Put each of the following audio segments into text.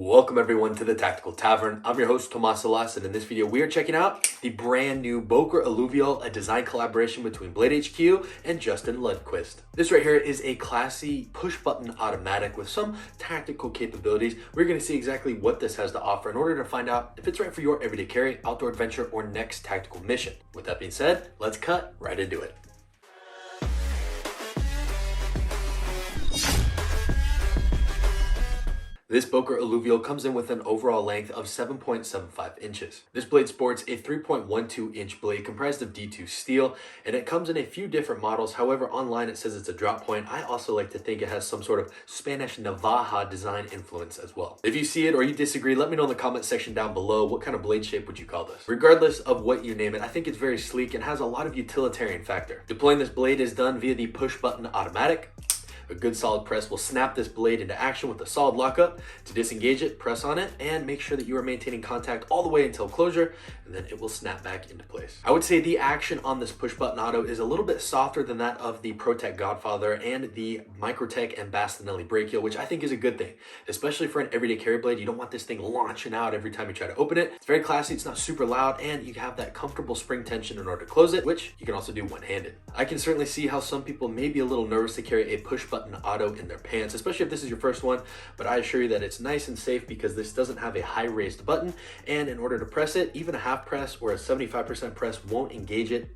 Welcome everyone to the Tactical Tavern. I'm your host Tomas Alas, and in this video we are checking out the brand new Boker Alluvial, a design collaboration between Blade HQ and Justin Lundquist. This right here is a classy push-button automatic with some tactical capabilities. We're going to see exactly what this has to offer in order to find out if it's right for your everyday carry, outdoor adventure, or next tactical mission. With that being said, let's cut right into it. This Boker Alluvial comes in with an overall length of 7.75 inches. This blade sports a 3.12 inch blade comprised of D2 steel, and it comes in a few different models. However, online it says it's a drop point. I also like to think it has some sort of Spanish Navaja design influence as well. If you see it or you disagree, let me know in the comment section down below. What kind of blade shape would you call this? Regardless of what you name it, I think it's very sleek and has a lot of utilitarian factor. Deploying this blade is done via the push button automatic. A good solid press will snap this blade into action with a solid lockup. To disengage it, press on it and make sure that you are maintaining contact all the way until closure, and then it will snap back into place. I would say the action on this push button auto is a little bit softer than that of the Pro-Tech Godfather and the Microtech and Bastinelli Brachial, which I think is a good thing, especially for an everyday carry blade. You don't want this thing launching out every time you try to open it. It's very classy, it's not super loud, and you have that comfortable spring tension in order to close it, which you can also do one-handed. I can certainly see how some people may be a little nervous to carry a push button auto in their pants, especially if this is your first one, but I assure you that it's nice and safe because this doesn't have a high raised button, and in order to press it, even a half press or a 75% press won't engage it.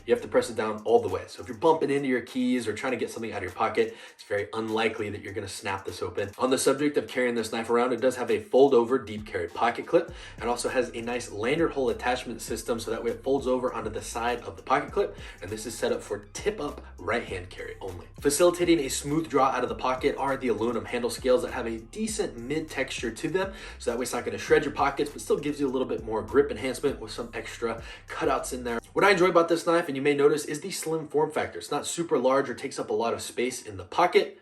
You have to press it down all the way. So if you're bumping into your keys or trying to get something out of your pocket, it's very unlikely that you're gonna snap this open. On the subject of carrying this knife around, it does have a fold over deep carry pocket clip and also has a nice lanyard hole attachment system, so that way it folds over onto the side of the pocket clip, and this is set up for tip up right hand carry only. Facilitating a smooth draw out of the pocket are the aluminum handle scales that have a decent mid texture to them, so that way it's not gonna shred your pockets, but still gives you a little bit more grip enhancement with some extra cutouts in there. What I enjoy about this knife, and you may notice, is the slim form factor. It's not super large or takes up a lot of space in the pocket,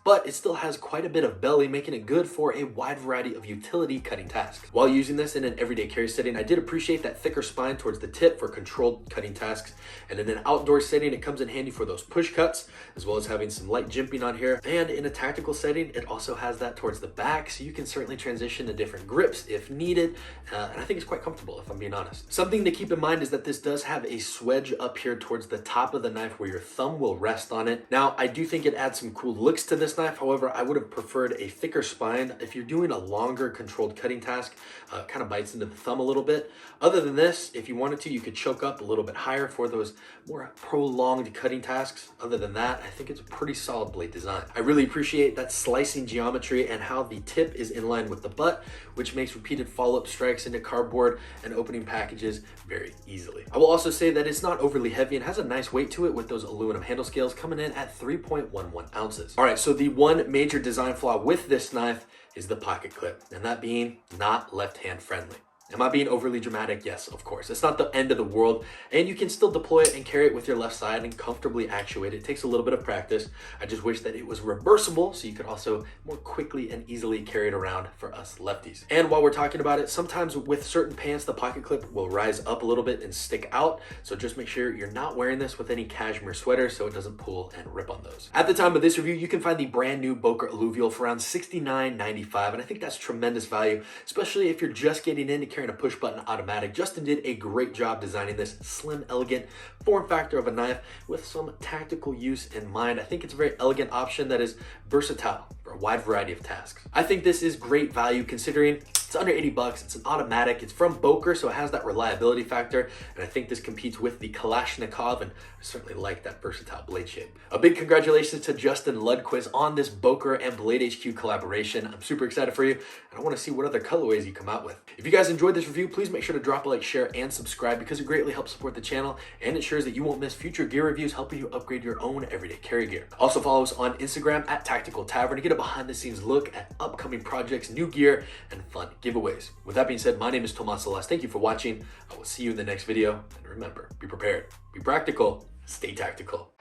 but it still has quite a bit of belly, making it good for a wide variety of utility cutting tasks. While using this in an everyday carry setting, I did appreciate that thicker spine towards the tip for controlled cutting tasks. And in an outdoor setting, it comes in handy for those push cuts, as well as having some light jimping on here. And in a tactical setting, it also has that towards the back, so you can certainly transition to different grips if needed. And I think it's quite comfortable, if I'm being honest. Something to keep in mind is that this does have a swedge up here towards the top of the knife where your thumb will rest on it. Now, I do think it adds some cool looks to this knife. However, I would have preferred a thicker spine. If you're doing a longer controlled cutting task, kind of bites into the thumb a little bit. Other than this, if you wanted to, you could choke up a little bit higher for those more prolonged cutting tasks. Other than that, I think it's a pretty solid blade design. I really appreciate that slicing geometry and how the tip is in line with the butt, which makes repeated follow-up strikes into cardboard and opening packages very easily. I will also say that it's not overly heavy and has a nice weight to it, with those aluminum handle scales coming in at 3.11 ounces. All right, so the one major design flaw with this knife is the pocket clip, and that being not left-hand friendly. Am I being overly dramatic? Yes, of course. It's not the end of the world, and you can still deploy it and carry it with your left side and comfortably actuate it. It takes a little bit of practice. I just wish that it was reversible so you could also more quickly and easily carry it around for us lefties. And while we're talking about it, sometimes with certain pants, the pocket clip will rise up a little bit and stick out. So just make sure you're not wearing this with any cashmere sweaters so it doesn't pull and rip on those. At the time of this review, you can find the brand new Boker Alluvial for around $69.95, and I think that's tremendous value, especially if you're just getting into carrying a push button automatic. Justin did a great job designing this slim, elegant form factor of a knife with some tactical use in mind. I think it's a very elegant option that is versatile for a wide variety of tasks. I think this is great value considering it's under 80 bucks. It's an automatic. It's from Boker, so it has that reliability factor. And I think this competes with the Kalashnikov, and I certainly like that versatile blade shape. A big congratulations to Justin Lundquist on this Boker and Blade HQ collaboration. I'm super excited for you, and I want to see what other colorways you come out with. If you guys enjoyed this review, please make sure to drop a like, share, and subscribe, because it greatly helps support the channel and ensures that you won't miss future gear reviews, helping you upgrade your own everyday carry gear. Also follow us on Instagram at Tactical Tavern to get a behind the scenes look at upcoming projects, new gear, and fun giveaways. With that being said, my name is Tomas Alas. Thank you for watching. I will see you in the next video. And remember, be prepared, be practical, stay tactical.